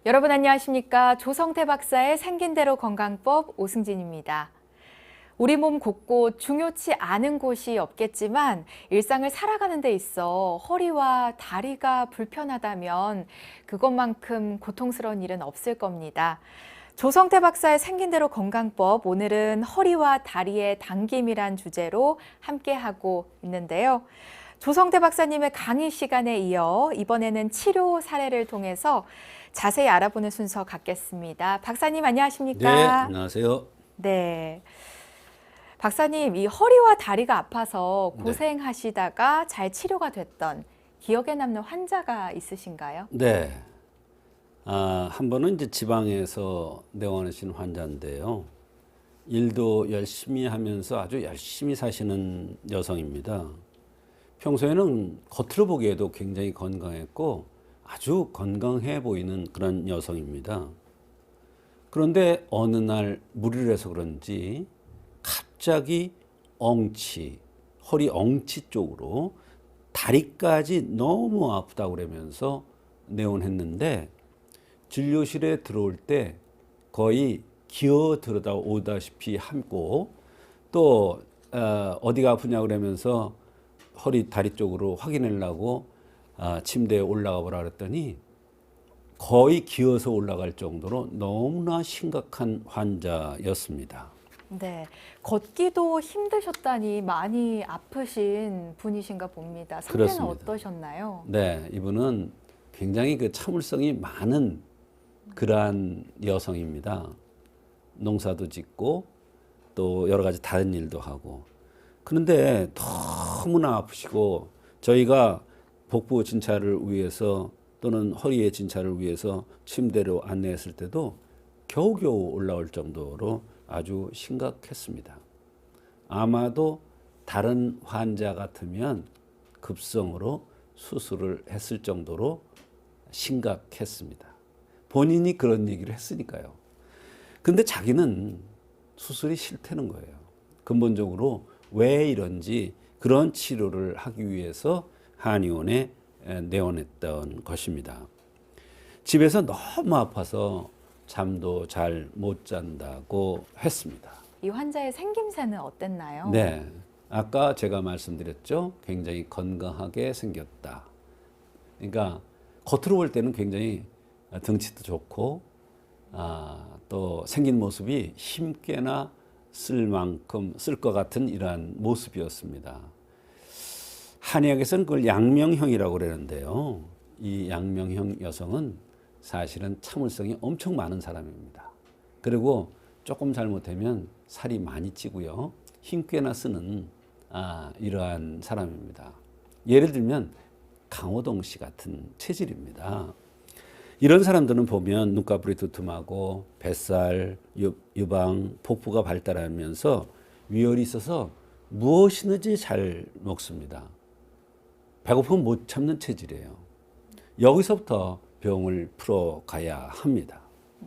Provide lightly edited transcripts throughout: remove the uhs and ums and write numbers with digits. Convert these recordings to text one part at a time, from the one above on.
여러분 안녕하십니까? 조성태 박사의 생긴 대로 건강법 오승진입니다. 우리 몸 곳곳 중요치 않은 곳이 없겠지만 일상을 살아가는 데 있어 허리와 다리가 불편하다면 그것만큼 고통스러운 일은 없을 겁니다. 조성태 박사의 생긴 대로 건강법, 오늘은 허리와 다리의 당김이란 주제로 함께하고 있는데요. 조성태 박사님의 강의 시간에 이어 이번에는 치료 사례를 통해서 자세히 알아보는 순서 갖겠습니다. 박사님 네, 안녕하십니까? 안녕하세요. 네. 박사님, 이 허리와 다리가 아파서 네. 고생하시다가 잘 치료가 됐던 기억에 남는 환자가 있으신가요? 네. 한 번은 이제 지방에서 내원하신 환자인데요. 일도 열심히 하면서 아주 열심히 사시는 여성입니다. 평소에는 겉으로 보기에도 굉장히 건강했고 아주 건강해 보이는 그런 여성입니다. 그런데 어느 날 무리를 해서 그런지 갑자기 허리 엉치 쪽으로 다리까지 너무 아프다고 그러면서 내원했는데 진료실에 들어올 때 거의 기어 들어다 오다시피 하고 또 어디가 아프냐 그러면서 허리 다리 쪽으로 확인하려고 침대에 올라가 보라 그랬더니 거의 기어서 올라갈 정도로 너무나 심각한 환자였습니다. 네. 걷기도 힘드셨다니 많이 아프신 분이신가 봅니다. 상태는 그렇습니다. 어떠셨나요? 네, 이분은 굉장히 그 참을성이 많은 그러한 여성입니다. 농사도 짓고 또 여러 가지 다른 일도 하고. 그런데 너무나 아프시고 저희가 복부 진찰을 위해서 또는 허리의 진찰을 위해서 침대로 안내했을 때도 겨우겨우 올라올 정도로 아주 심각했습니다. 아마도 다른 환자 같으면 급성으로 수술을 했을 정도로 심각했습니다. 본인이 그런 얘기를 했으니까요. 근데 자기는 수술이 싫다는 거예요. 근본적으로 왜 이런지 그런 치료를 하기 위해서 한의원에 내원했던 것입니다. 집에서 너무 아파서 잠도 잘 못 잔다고 했습니다. 이 환자의 생김새는 어땠나요? 네. 아까 제가 말씀드렸죠. 굉장히 건강하게 생겼다. 그러니까 겉으로 볼 때는 굉장히 덩치도 좋고 또 생긴 모습이 힘께나 쓸 만큼 쓸 것 같은 이러한 모습이었습니다. 한의학에서는 그걸 양명형이라고 그러는데요. 이 양명형 여성은 사실은 참을성이 엄청 많은 사람입니다. 그리고 조금 잘못하면 살이 많이 찌고요. 힘께나 쓰는 이러한 사람입니다. 예를 들면 강호동 씨 같은 체질입니다. 이런 사람들은 보면 눈꺼풀이 두툼하고 뱃살, 유방, 복부가 발달하면서 위혈이 있어서 무엇이든지 잘 먹습니다. 배고프면 못 참는 체질이에요. 여기서부터 병을 풀어가야 합니다.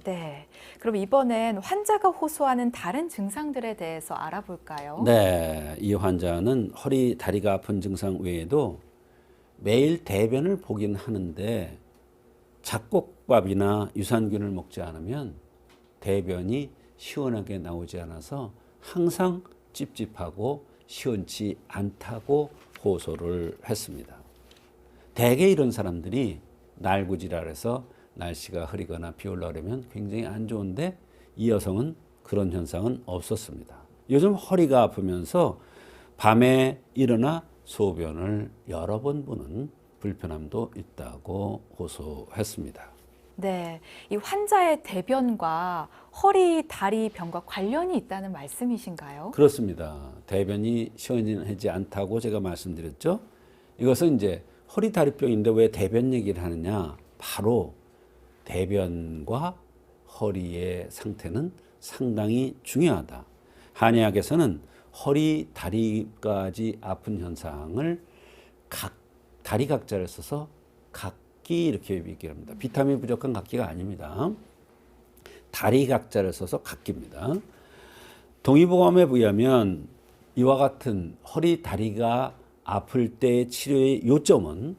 네. 그럼 이번엔 환자가 호소하는 다른 증상들에 대해서 알아볼까요? 네, 이 환자는 허리, 다리가 아픈 증상 외에도 매일 대변을 보긴 하는데 잡곡밥이나 유산균을 먹지 않으면 대변이 시원하게 나오지 않아서 항상 찝찝하고 시원치 않다고 호소를 했습니다. 대개 이런 사람들이 날구지랄해서 날씨가 흐리거나 비 올라 그러면 굉장히 안 좋은데 이 여성은 그런 현상은 없었습니다. 요즘 허리가 아프면서 밤에 일어나 소변을 여러 번 보는 불편함도 있다고 호소했습니다. 네. 이 환자의 대변과 허리, 다리 병과 관련이 있다는 말씀이신가요? 그렇습니다. 대변이 시원하지 않다고 제가 말씀드렸죠. 이것은 이제 허리 다리병인데 왜 대변 얘기를 하느냐? 바로 대변과 허리의 상태는 상당히 중요하다. 한의학에서는 허리, 다리까지 아픈 현상을 다리 각자를 써서 각기 이렇게 얘기합니다. 비타민 부족한 각기가 아닙니다. 다리 각자를 써서 각기입니다. 동의보감에 의하면 이와 같은 허리, 다리가 아플 때의 치료의 요점은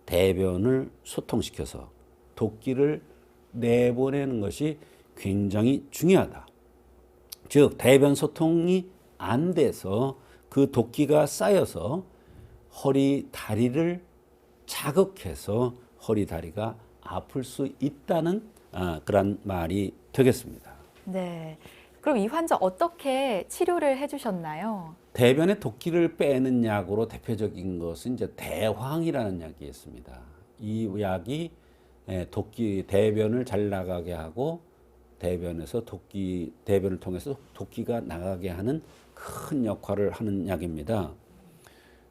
대변을 소통시켜서 도끼를 내보내는 것이 굉장히 중요하다. 즉 대변 소통이 안 돼서 그 독기가 쌓여서 허리 다리를 자극해서 허리 다리가 아플 수 있다는 그런 말이 되겠습니다. 네. 그럼 이 환자 어떻게 치료를 해주셨나요? 대변의 독기를 빼는 약으로 대표적인 것은 이제 대황이라는 약이 있습니다. 이 약이 독기 대변을 잘 나가게 하고 대변에서 대변을 통해서 독기가 나가게 하는 큰 역할을 하는 약입니다.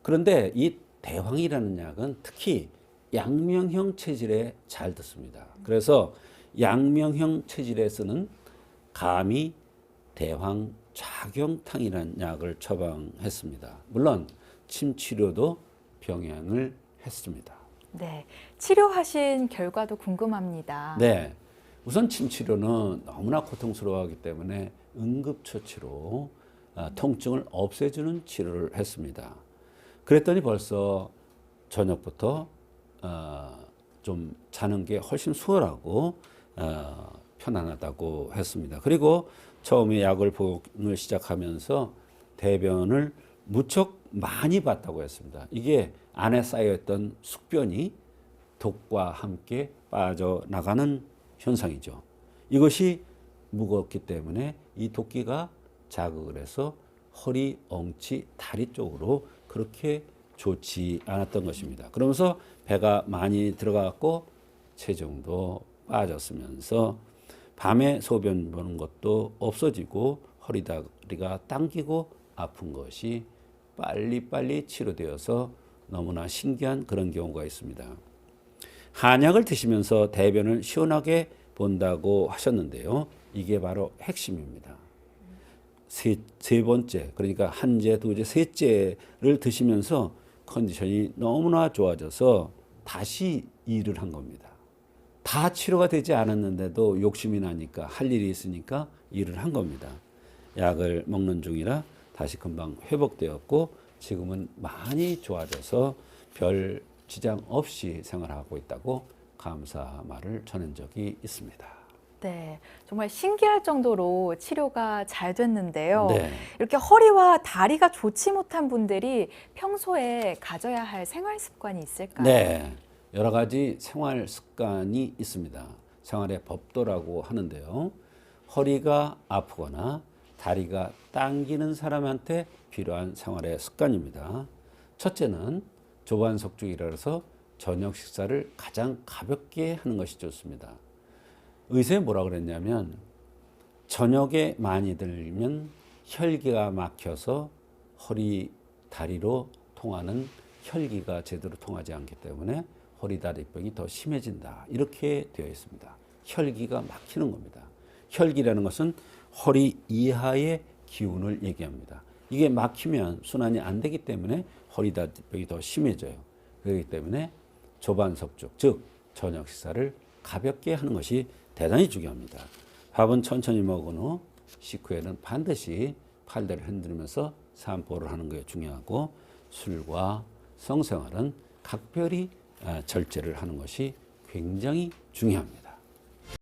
그런데 이 대황이라는 약은 특히 양명형 체질에 잘 듣습니다. 그래서 양명형 체질에 쓰는 감히 대황 작용탕이라는 약을 처방했습니다. 물론 침 치료도 병행을 했습니다. 네. 치료하신 결과도 궁금합니다. 네, 우선 침 치료는 너무나 고통스러워하기 때문에 응급처치로 통증을 없애주는 치료를 했습니다. 그랬더니 벌써 저녁부터 좀 자는 게 훨씬 수월하고 편안하다고 했습니다. 그리고 처음에 약을 복용을 시작하면서 대변을 무척 많이 봤다고 했습니다. 이게 안에 쌓여있던 숙변이 독과 함께 빠져나가는 현상이죠. 이것이 무겁기 때문에 이 독기가 자극을 해서 허리, 엉치, 다리 쪽으로 그렇게 좋지 않았던 것입니다. 그러면서 배가 많이 들어갔고 체중도 빠졌으면서 밤에 소변 보는 것도 없어지고 허리 다리가 당기고 아픈 것이 빨리빨리 치료되어서 너무나 신기한 그런 경우가 있습니다. 한약을 드시면서 대변을 시원하게 본다고 하셨는데요. 이게 바로 핵심입니다. 세 번째, 그러니까 한제, 두제, 셋째를 드시면서 컨디션이 너무나 좋아져서 다시 일을 한 겁니다. 다 치료가 되지 않았는데도 욕심이 나니까 할 일이 있으니까 일을 한 겁니다. 약을 먹는 중이라 다시 금방 회복되었고 지금은 많이 좋아져서 별 지장 없이 생활하고 있다고 감사 말을 전한 적이 있습니다. 네, 정말 신기할 정도로 치료가 잘 됐는데요. 네. 이렇게 허리와 다리가 좋지 못한 분들이 평소에 가져야 할 생활 습관이 있을까요? 네, 여러 가지 생활 습관이 있습니다. 생활의 법도라고 하는데요. 허리가 아프거나 다리가 당기는 사람한테 필요한 생활의 습관입니다. 첫째는 조반석죽이라 해서 저녁 식사를 가장 가볍게 하는 것이 좋습니다. 의사에 뭐라 그랬냐면 저녁에 많이 들면 혈기가 막혀서 허리, 다리로 통하는 혈기가 제대로 통하지 않기 때문에 허리, 다리병이 더 심해진다. 이렇게 되어 있습니다. 혈기가 막히는 겁니다. 혈기라는 것은 허리 이하의 기운을 얘기합니다. 이게 막히면 순환이 안 되기 때문에 허리, 다리병이 더 심해져요. 그렇기 때문에 조반석죽, 즉 저녁 식사를 가볍게 하는 것이 대단히 중요합니다. 밥은 천천히 먹은 후 식후에는 반드시 팔다리를 흔들면서 산보를 하는 게 중요하고 술과 성생활은 각별히 절제를 하는 것이 굉장히 중요합니다.